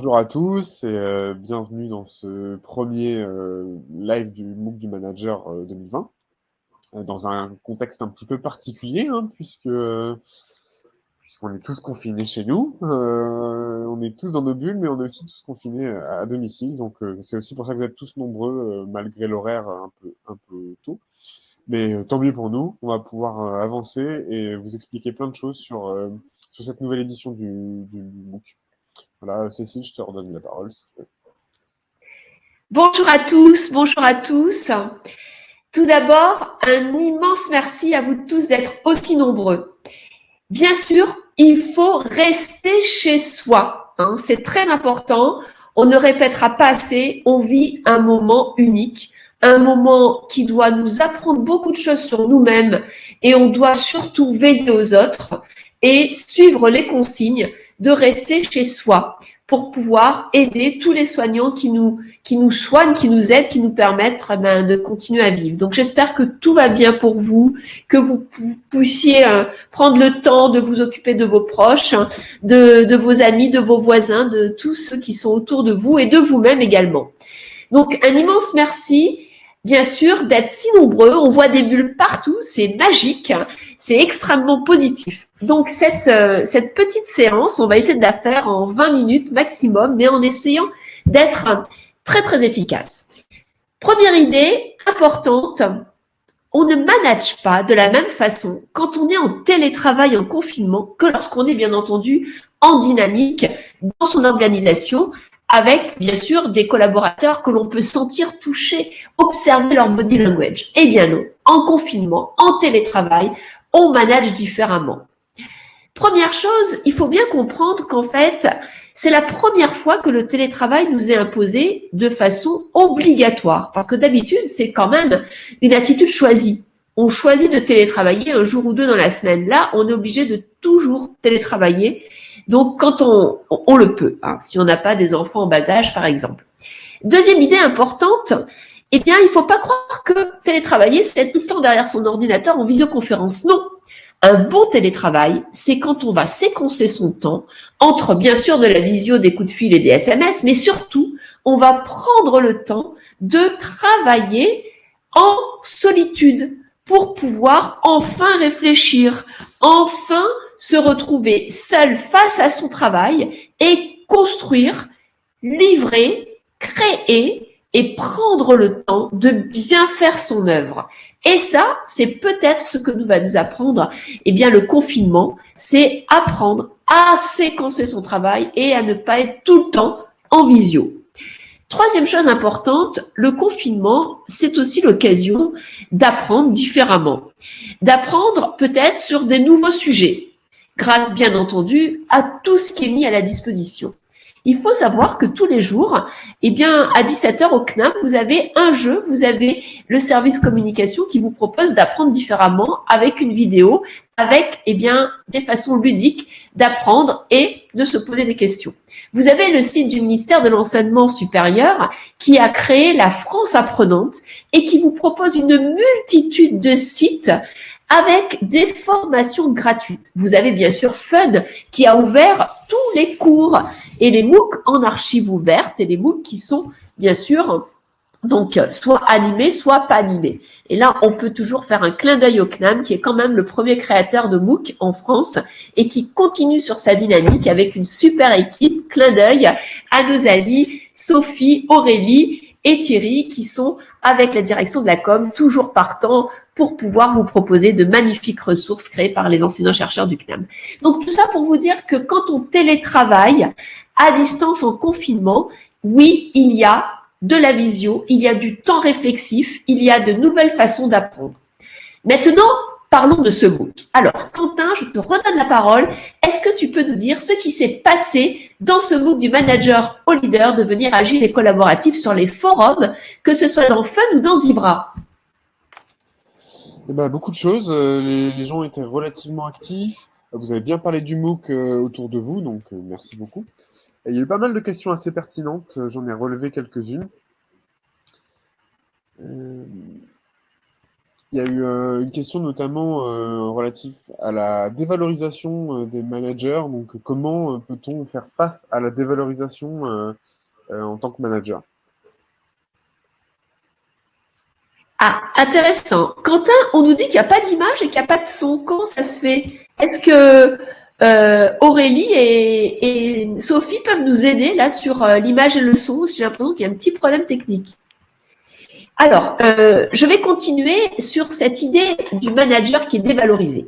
bonjour à tous et bienvenue dans ce premier live du MOOC du Manager 2020, dans un contexte un petit peu particulier, hein, puisqu'on est tous confinés chez nous. On est tous dans nos bulles, mais on est aussi tous confinés à domicile. Donc c'est aussi pour ça que vous êtes tous nombreux, malgré l'horaire un peu tôt. Mais tant mieux pour nous, on va pouvoir avancer et vous expliquer plein de choses sur cette nouvelle édition du MOOC. Voilà, Cécile, je te redonne la parole, s'il te plaît. Bonjour à tous, bonjour à tous. Tout d'abord, un immense merci à vous tous d'être aussi nombreux. Bien sûr, il faut rester chez soi, hein, c'est très important. On ne répétera pas assez, on vit un moment unique, un moment qui doit nous apprendre beaucoup de choses sur nous-mêmes et on doit surtout veiller aux autres et suivre les consignes de rester chez soi pour pouvoir aider tous les soignants qui nous soignent, qui nous aident, qui nous permettent de continuer à vivre. Donc j'espère que tout va bien pour vous, que vous puissiez prendre le temps de vous occuper de vos proches, de vos amis, de vos voisins, de tous ceux qui sont autour de vous et de vous-même également. Donc un immense merci, bien sûr, d'être si nombreux. On voit des bulles partout, c'est magique, c'est extrêmement positif. Donc cette petite séance, on va essayer de la faire en 20 minutes maximum, mais en essayant d'être très très efficace. Première idée importante, on ne manage pas de la même façon quand on est en télétravail, en confinement, que lorsqu'on est bien entendu en dynamique dans son organisation, avec bien sûr des collaborateurs que l'on peut sentir toucher, observer leur body language. Eh bien non, en confinement, en télétravail, on manage différemment. Première chose, il faut bien comprendre qu'en fait, c'est la première fois que le télétravail nous est imposé de façon obligatoire. Parce que d'habitude, c'est quand même une attitude choisie. On choisit de télétravailler un jour ou deux dans la semaine. Là, on est obligé de toujours télétravailler. Donc, quand on le peut, hein, si on n'a pas des enfants en bas âge, par exemple. Deuxième idée importante, eh bien, il ne faut pas croire que télétravailler, c'est être tout le temps derrière son ordinateur en visioconférence. Non. Un bon télétravail, c'est quand on va séquencer son temps entre, bien sûr, de la visio, des coups de fil et des SMS, mais surtout, on va prendre le temps de travailler en solitude pour pouvoir enfin réfléchir, enfin se retrouver seul face à son travail et construire, livrer, créer et prendre le temps de bien faire son œuvre. Et ça, c'est peut-être ce que nous va nous apprendre, eh bien, le confinement, c'est apprendre à séquencer son travail et à ne pas être tout le temps en visio. Troisième chose importante, le confinement, c'est aussi l'occasion d'apprendre différemment, d'apprendre peut-être sur des nouveaux sujets, grâce bien entendu à tout ce qui est mis à la disposition. Il faut savoir que tous les jours, eh bien, à 17h au CNAM, vous avez un jeu, vous avez le service communication qui vous propose d'apprendre différemment avec une vidéo, avec, eh bien, des façons ludiques d'apprendre et de se poser des questions. Vous avez le site du ministère de l'Enseignement supérieur qui a créé la France apprenante et qui vous propose une multitude de sites avec des formations gratuites. Vous avez bien sûr Fun qui a ouvert tous les cours et les MOOC en archives ouvertes et les MOOC qui sont bien sûr donc soit animés, soit pas animés. Et là, on peut toujours faire un clin d'œil au CNAM qui est quand même le premier créateur de MOOC en France et qui continue sur sa dynamique avec une super équipe. Clin d'œil à nos amis Sophie, Aurélie et Thierry qui sont avec la direction de la com, toujours partant pour pouvoir vous proposer de magnifiques ressources créées par les enseignants-chercheurs du CNAM. Donc tout ça pour vous dire que quand on télétravaille à distance en confinement, oui, il y a de la visio, il y a du temps réflexif, il y a de nouvelles façons d'apprendre. Maintenant, parlons de ce MOOC. Alors, Quentin, je te redonne la parole. Est-ce que tu peux nous dire ce qui s'est passé dans ce MOOC du manager au leader, devenir agile et collaboratif sur les forums, que ce soit dans Fun ou dans Zebra? Eh ben, beaucoup de choses. Les gens étaient relativement actifs. Vous avez bien parlé du MOOC autour de vous, donc merci beaucoup. Et il y a eu pas mal de questions assez pertinentes. J'en ai relevé quelques-unes. Euh, Il y a eu une question notamment relative à la dévalorisation des managers. Donc, comment peut-on faire face à la dévalorisation en tant que manager? Ah, intéressant. Quentin, on nous dit qu'il n'y a pas d'image et qu'il n'y a pas de son. Comment ça se fait? Est-ce que Aurélie et Sophie peuvent nous aider là sur l'image et le son? J'ai l'impression qu'il y a un petit problème technique. Alors, je vais continuer sur cette idée du manager qui est dévalorisé.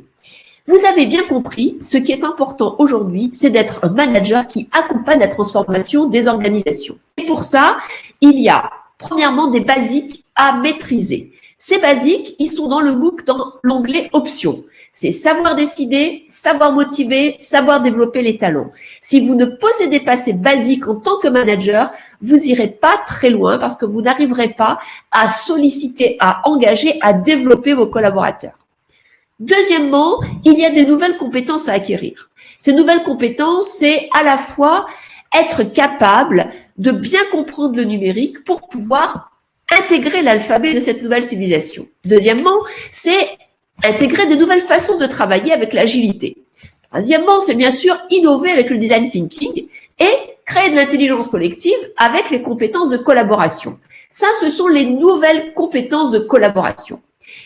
Vous avez bien compris, ce qui est important aujourd'hui, c'est d'être un manager qui accompagne la transformation des organisations. Et pour ça, il y a premièrement des basiques à maîtriser. Ces basiques, ils sont dans le MOOC dans l'onglet options. C'est savoir décider, savoir motiver, savoir développer les talents. Si vous ne possédez pas ces basiques en tant que manager, vous n'irez pas très loin parce que vous n'arriverez pas à solliciter, à engager, à développer vos collaborateurs. Deuxièmement, il y a des nouvelles compétences à acquérir. Ces nouvelles compétences, c'est à la fois être capable de bien comprendre le numérique pour pouvoir intégrer l'alphabet de cette nouvelle civilisation. Deuxièmement, c'est intégrer des nouvelles façons de travailler avec l'agilité. Troisièmement, c'est bien sûr innover avec le design thinking et créer de l'intelligence collective avec les compétences de collaboration. Ça, ce sont les nouvelles compétences de collaboration.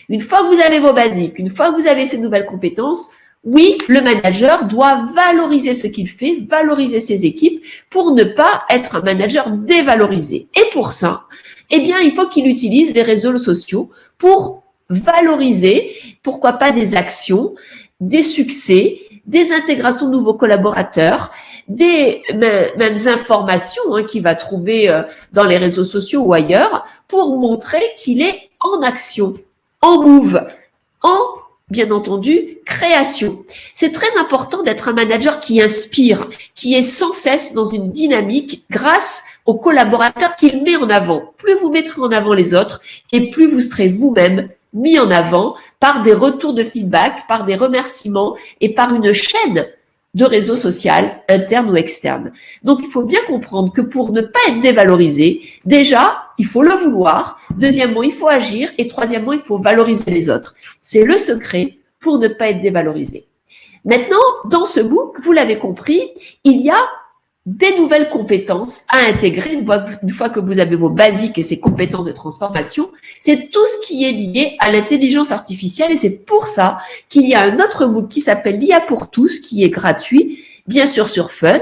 Une fois que vous avez vos basiques, une fois que vous avez ces nouvelles compétences, oui, le manager doit valoriser ce qu'il fait, valoriser ses équipes pour ne pas être un manager dévalorisé. Et pour ça, eh bien, il faut qu'il utilise les réseaux sociaux pour valoriser, pourquoi pas des actions, des succès, des intégrations de nouveaux collaborateurs, des mêmes informations qu'il va trouver dans les réseaux sociaux ou ailleurs pour montrer qu'il est en action, en move, en, bien entendu, création. C'est très important d'être un manager qui inspire, qui est sans cesse dans une dynamique grâce aux collaborateurs qu'il met en avant. Plus vous mettrez en avant les autres et plus vous serez vous-même mis en avant par des retours de feedback, par des remerciements et par une chaîne de réseau social, interne ou externe. Donc, il faut bien comprendre que pour ne pas être dévalorisé, déjà, il faut le vouloir. Deuxièmement, il faut agir. Et troisièmement, il faut valoriser les autres. C'est le secret pour ne pas être dévalorisé. Maintenant, dans ce MOOC, vous l'avez compris, il y a des nouvelles compétences à intégrer une fois que vous avez vos basiques et ces compétences de transformation. C'est tout ce qui est lié à l'intelligence artificielle et c'est pour ça qu'il y a un autre MOOC qui s'appelle l'IA pour tous, qui est gratuit, bien sûr sur Fun,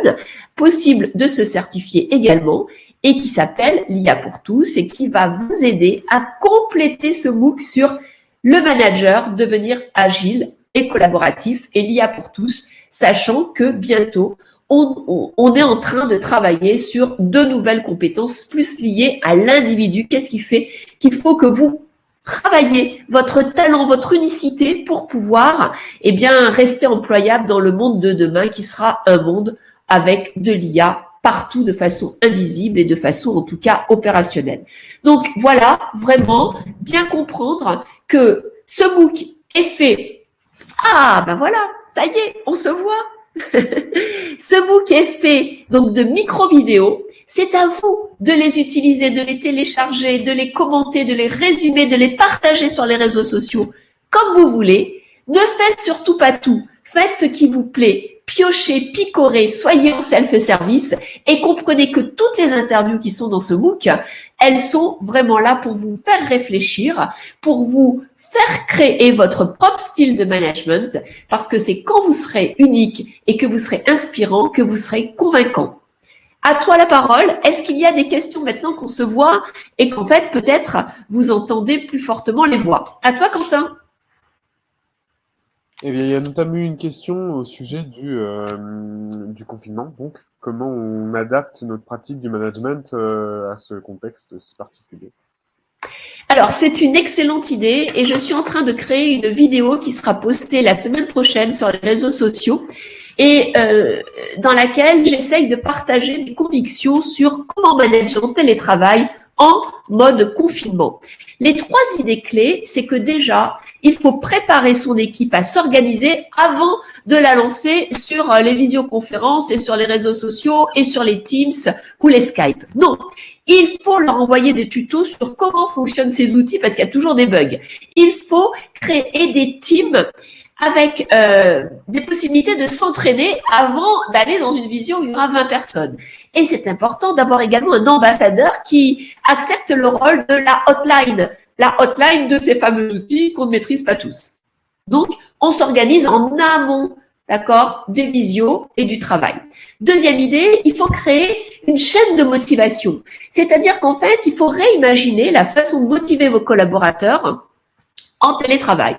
possible de se certifier également et qui s'appelle l'IA pour tous et qui va vous aider à compléter ce MOOC sur le manager, devenir agile et collaboratif et l'IA pour tous, sachant que bientôt, on est en train de travailler sur de nouvelles compétences plus liées à l'individu. Qu'est-ce qui fait qu'il faut que vous travaillez votre talent, votre unicité pour pouvoir, eh bien, rester employable dans le monde de demain qui sera un monde avec de l'IA partout de façon invisible et de façon en tout cas opérationnelle. Donc voilà, vraiment bien comprendre que ce MOOC est fait. Ah ben voilà, ça y est, on se voit. Ce MOOC est fait donc de micro-vidéos. C'est à vous de les utiliser, de les télécharger, de les commenter, de les résumer, de les partager sur les réseaux sociaux comme vous voulez. Ne faites surtout pas tout. Faites ce qui vous plaît. Piochez, picorez, soyez en self-service et comprenez que toutes les interviews qui sont dans ce MOOC, elles sont vraiment là pour vous faire réfléchir, pour vous faire créer votre propre style de management, parce que c'est quand vous serez unique et que vous serez inspirant que vous serez convaincant. À toi la parole. Est-ce qu'il y a des questions maintenant qu'on se voit et qu'en fait, peut-être, vous entendez plus fortement les voix? À toi, Quentin. Eh bien, il y a notamment eu une question au sujet du confinement. Donc, comment on adapte notre pratique du management à ce contexte si particulier? Alors, c'est une excellente idée et je suis en train de créer une vidéo qui sera postée la semaine prochaine sur les réseaux sociaux et dans laquelle j'essaye de partager mes convictions sur comment manager en télétravail en mode confinement. Les 3 idées clés, c'est que déjà, il faut préparer son équipe à s'organiser avant de la lancer sur les visioconférences et sur les réseaux sociaux et sur les Teams ou les Skype. Non, il faut leur envoyer des tutos sur comment fonctionnent ces outils parce qu'il y a toujours des bugs. Il faut créer des teams avec des possibilités de s'entraîner avant d'aller dans une visio où il y aura 20 personnes. Et c'est important d'avoir également un ambassadeur qui accepte le rôle de la hotline de ces fameux outils qu'on ne maîtrise pas tous. Donc, on s'organise en amont, d'accord, des visios et du travail. Deuxième idée, il faut créer une chaîne de motivation. C'est-à-dire qu'en fait, il faut réimaginer la façon de motiver vos collaborateurs en télétravail.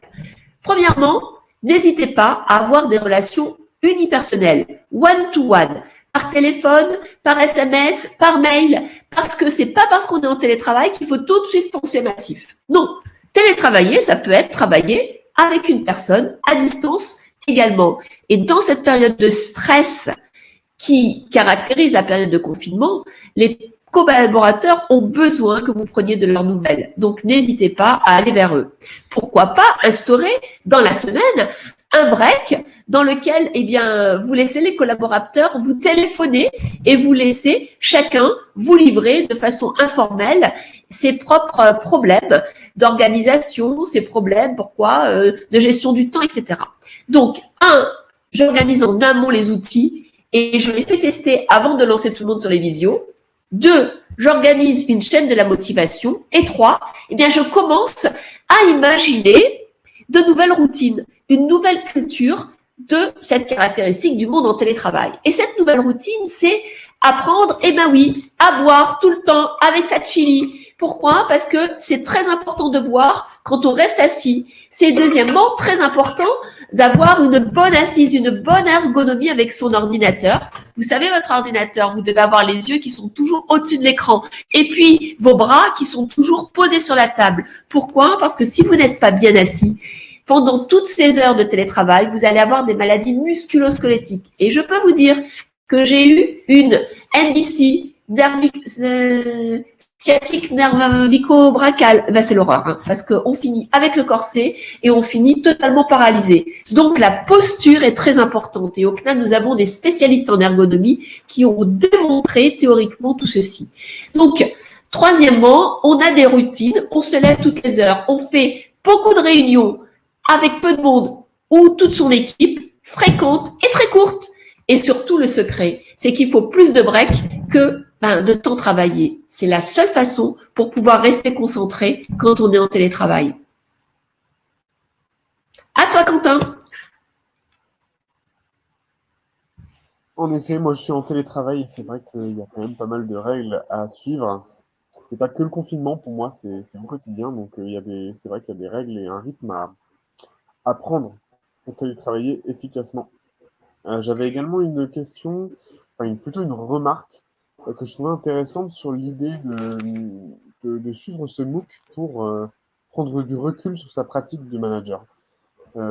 Premièrement, n'hésitez pas à avoir des relations unipersonnelles, one-to-one, par téléphone, par SMS, par mail, parce que c'est pas parce qu'on est en télétravail qu'il faut tout de suite penser massif. Non, télétravailler, ça peut être travailler avec une personne à distance également. Et dans cette période de stress qui caractérise la période de confinement, les collaborateurs ont besoin que vous preniez de leurs nouvelles. Donc, n'hésitez pas à aller vers eux. Pourquoi pas instaurer dans la semaine un break dans lequel, eh bien, vous laissez les collaborateurs vous téléphoner et vous laissez chacun vous livrer de façon informelle ses propres problèmes d'organisation, ses problèmes, de gestion du temps, etc. Donc, j'organise en amont les outils et je les fais tester avant de lancer tout le monde sur les visios. 2, j'organise une chaîne de la motivation. Et 3, eh bien, je commence à imaginer de nouvelles routines, une nouvelle culture de cette caractéristique du monde en télétravail. Et cette nouvelle routine, c'est apprendre, à boire tout le temps avec sa chili. Pourquoi? Parce que c'est très important de boire quand on reste assis. C'est deuxièmement très important d'avoir une bonne assise, une bonne ergonomie avec son ordinateur. Vous savez, votre ordinateur, vous devez avoir les yeux qui sont toujours au-dessus de l'écran et puis vos bras qui sont toujours posés sur la table. Pourquoi? Parce que si vous n'êtes pas bien assis, pendant toutes ces heures de télétravail, vous allez avoir des maladies musculo-squelettiques. Et je peux vous dire que j'ai eu une NBC, sciatique nervico-brachale. Ben, c'est l'horreur, parce qu'on finit avec le corset et on finit totalement paralysé. Donc, la posture est très importante. Et au CNAM, nous avons des spécialistes en ergonomie qui ont démontré théoriquement tout ceci. Donc, troisièmement, on a des routines. On se lève toutes les heures. On fait beaucoup de réunions avec peu de monde ou toute son équipe, fréquente et très courte. Et surtout, le secret, c'est qu'il faut plus de breaks que de temps travaillé. C'est la seule façon pour pouvoir rester concentré quand on est en télétravail. À toi, Quentin. En effet, moi je suis en télétravail et c'est vrai qu'il y a quand même pas mal de règles à suivre. C'est pas que le confinement, pour moi, c'est au quotidien. Donc c'est vrai qu'il y a des règles et un rythme à prendre pour télétravailler efficacement. J'avais également une question, plutôt une remarque que je trouvais intéressante sur l'idée de suivre ce MOOC pour prendre du recul sur sa pratique de manager,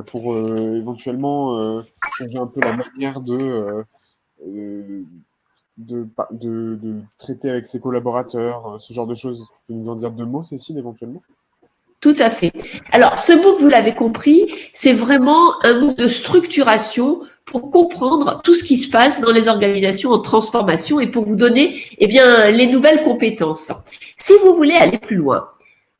pour éventuellement changer un peu la manière de traiter avec ses collaborateurs, ce genre de choses. Tu peux nous en dire 2 mots, Cécile, éventuellement? Tout à fait. Alors, ce MOOC, vous l'avez compris, c'est vraiment un MOOC de structuration pour comprendre tout ce qui se passe dans les organisations en transformation et pour vous donner, les nouvelles compétences. Si vous voulez aller plus loin,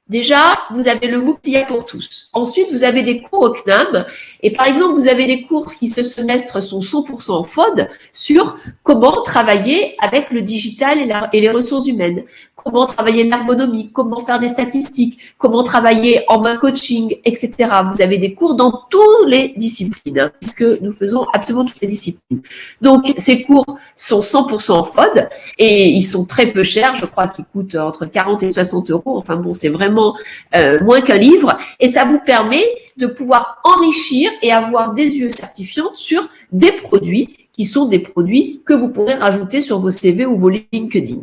déjà, vous avez le MOOC IA pour tous. Ensuite, vous avez des cours au CNAM. Et par exemple, vous avez des cours qui, ce semestre, sont 100% en FOD sur comment travailler avec le digital et les ressources humaines. Comment travailler l'ergonomie, comment faire des statistiques, comment travailler en mode coaching, etc. Vous avez des cours dans toutes les disciplines, puisque nous faisons absolument toutes les disciplines. Donc, ces cours sont 100% en FOD et ils sont très peu chers. Je crois qu'ils coûtent entre 40 et 60 euros. Enfin bon, c'est vraiment moins qu'un livre. Et ça vous permet de pouvoir enrichir et avoir des yeux certifiants sur des produits qui sont des produits que vous pourrez rajouter sur vos CV ou vos LinkedIn.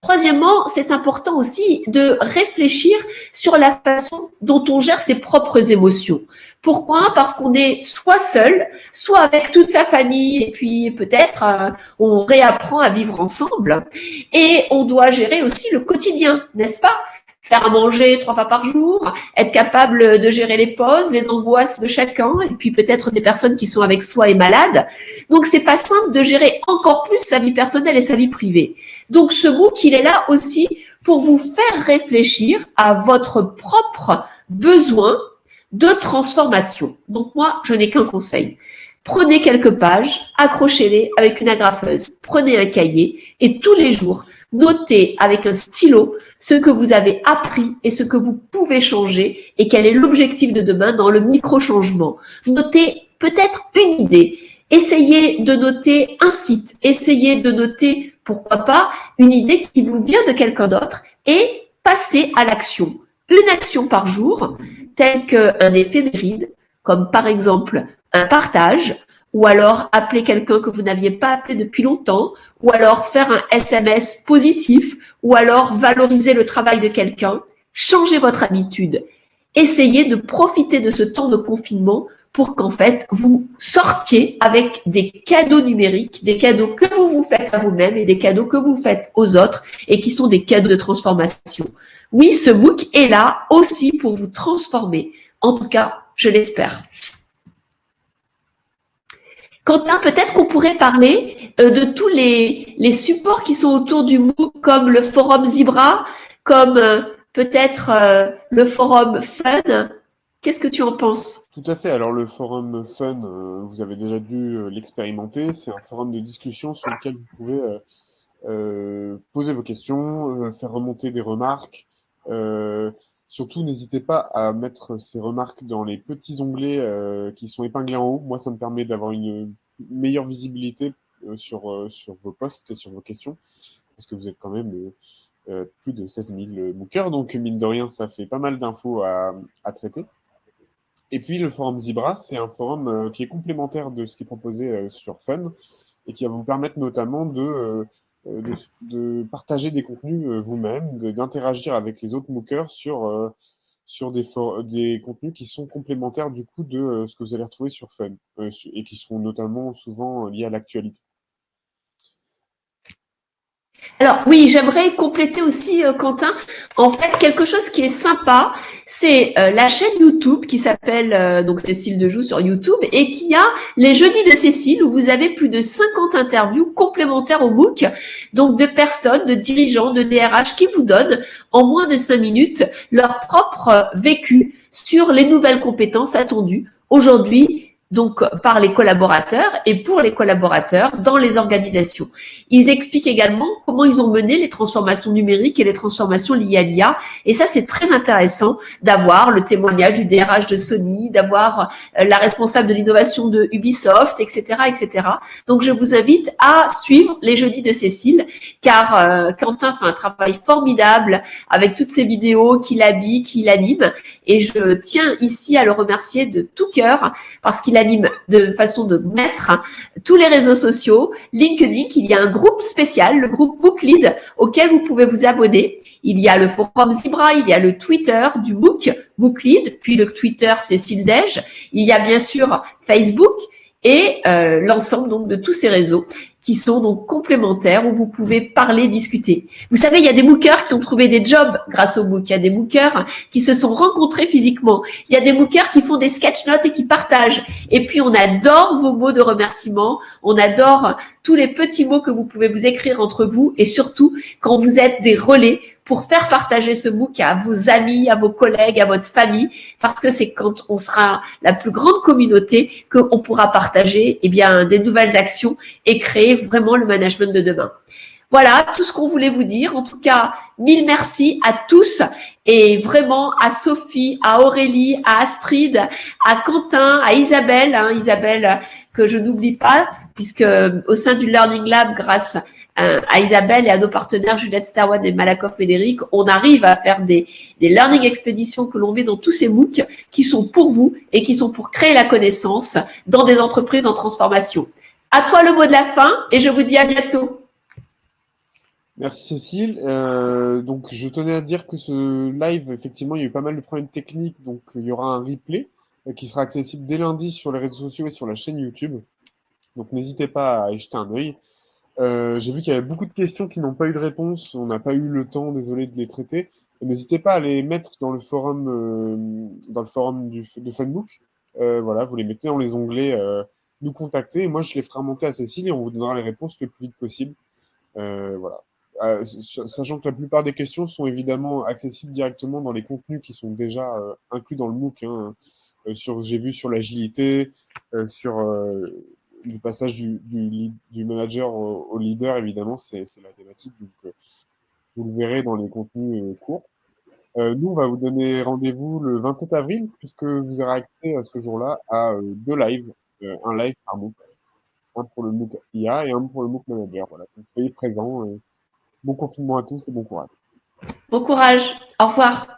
Troisièmement, c'est important aussi de réfléchir sur la façon dont on gère ses propres émotions. Pourquoi? Parce qu'on est soit seul, soit avec toute sa famille, et puis peut-être on réapprend à vivre ensemble. Et on doit gérer aussi le quotidien, n'est-ce pas? faire à manger 3 fois par jour, être capable de gérer les pauses, les angoisses de chacun, et puis peut-être des personnes qui sont avec soi et malades. Donc, c'est pas simple de gérer encore plus sa vie personnelle et sa vie privée. Donc, ce MOOC, il est là aussi pour vous faire réfléchir à votre propre besoin de transformation. Donc, moi, je n'ai qu'un conseil. Prenez quelques pages, accrochez-les avec une agrafeuse, prenez un cahier et tous les jours, notez avec un stylo ce que vous avez appris et ce que vous pouvez changer et quel est l'objectif de demain dans le micro-changement. Notez peut-être une idée. Essayez de noter un site. Essayez de noter, pourquoi pas, une idée qui vous vient de quelqu'un d'autre et passez à l'action. Une action par jour, telle qu'un éphéméride, comme par exemple un partage, ou alors appeler quelqu'un que vous n'aviez pas appelé depuis longtemps, ou alors faire un SMS positif, ou alors valoriser le travail de quelqu'un. Changez votre habitude. Essayez de profiter de ce temps de confinement pour qu'en fait, vous sortiez avec des cadeaux numériques, des cadeaux que vous vous faites à vous-même et des cadeaux que vous faites aux autres et qui sont des cadeaux de transformation. Oui, ce MOOC est là aussi pour vous transformer. En tout cas, je l'espère. Quentin, peut-être qu'on pourrait parler de tous les supports qui sont autour du MOOC, comme le forum Zebra, comme peut-être le forum Fun. Qu'est-ce que tu en penses? Tout à fait. Alors le forum Fun, vous avez déjà dû l'expérimenter. C'est un forum de discussion sur lequel vous pouvez poser vos questions, faire remonter des remarques. Surtout, n'hésitez pas à mettre ces remarques dans les petits onglets qui sont épinglés en haut. Moi, ça me permet d'avoir une meilleure visibilité sur vos posts et sur vos questions, parce que vous êtes quand même plus de 16 000 bookers, donc mine de rien, ça fait pas mal d'infos à traiter. Et puis, le forum Zebra, c'est un forum qui est complémentaire de ce qui est proposé sur Fun et qui va vous permettre notamment de partager des contenus vous-même, d'interagir avec les autres MOOCers sur des contenus qui sont complémentaires du coup de ce que vous allez retrouver sur Fun et qui sont notamment souvent liés à l'actualité. Alors oui, j'aimerais compléter aussi, Quentin. En fait, quelque chose qui est sympa, c'est la chaîne YouTube qui s'appelle donc Cécile Dejoux sur YouTube et qui a les jeudis de Cécile où vous avez plus de 50 interviews complémentaires au MOOC, donc de personnes, de dirigeants, de DRH qui vous donnent en moins de 5 minutes leur propre vécu sur les nouvelles compétences attendues aujourd'hui donc par les collaborateurs et pour les collaborateurs dans les organisations. Ils expliquent également comment ils ont mené les transformations numériques et les transformations liées à l'IA. Et ça, c'est très intéressant d'avoir le témoignage du DRH de Sony, d'avoir la responsable de l'innovation de Ubisoft, etc., etc. Donc, je vous invite à suivre les jeudis de Cécile, car Quentin fait un travail formidable avec toutes ces vidéos qu'il habille, qu'il anime. Et je tiens ici à le remercier de tout cœur parce qu'il anime de façon de maître tous les réseaux sociaux, LinkedIn, il y a un groupe spécial, le groupe MOOC Lead, auquel vous pouvez vous abonner. Il y a le forum Zebra, il y a le Twitter du MOOC, MOOC Lead, puis le Twitter Cécile Dej. Il y a bien sûr Facebook et l'ensemble donc de tous ces réseaux qui sont donc complémentaires où vous pouvez parler, discuter. Vous savez, il y a des MOOCers qui ont trouvé des jobs grâce au MOOC. Il y a des MOOCers qui se sont rencontrés physiquement. Il y a des MOOCers qui font des sketch notes et qui partagent. Et puis, on adore vos mots de remerciement. On adore tous les petits mots que vous pouvez vous écrire entre vous et surtout quand vous êtes des relais pour faire partager ce MOOC à vos amis, à vos collègues, à votre famille, parce que c'est quand on sera la plus grande communauté qu'on pourra partager eh bien, des nouvelles actions et créer vraiment le management de demain. Voilà tout ce qu'on voulait vous dire. En tout cas, mille merci à tous et vraiment à Sophie, à Aurélie, à Astrid, à Quentin, à Isabelle, Isabelle que je n'oublie pas puisque au sein du Learning Lab, grâce à Isabelle et à nos partenaires Juliette Starwan et Malakoff Frédéric, on arrive à faire des learning expéditions que l'on met dans tous ces MOOC qui sont pour vous et qui sont pour créer la connaissance dans des entreprises en transformation. À toi le mot de la fin et je vous dis à bientôt. Merci Cécile. Donc je tenais à dire que ce live, effectivement, il y a eu pas mal de problèmes techniques, donc il y aura un replay qui sera accessible dès lundi sur les réseaux sociaux et sur la chaîne YouTube. Donc n'hésitez pas à y jeter un œil. J'ai vu qu'il y avait beaucoup de questions qui n'ont pas eu de réponse. On n'a pas eu le temps, désolé, de les traiter. N'hésitez pas à les mettre dans le forum de Facebook. Voilà, vous les mettez dans les onglets nous contacter. Et moi, je les ferai remonter à Cécile et on vous donnera les réponses le plus vite possible. Voilà. Sachant que la plupart des questions sont évidemment accessibles directement dans les contenus qui sont déjà inclus dans le MOOC. Hein. J'ai vu sur l'agilité, sur le passage du manager au leader, évidemment, c'est la thématique. Donc, vous le verrez dans les contenus courts. Nous, on va vous donner rendez-vous le 27 avril, puisque vous aurez accès à ce jour-là à deux lives, un live par MOOC, un pour le MOOC IA et un pour le MOOC Manager. Voilà, donc soyez présents. Bon confinement à tous et bon courage. Bon courage. Au revoir.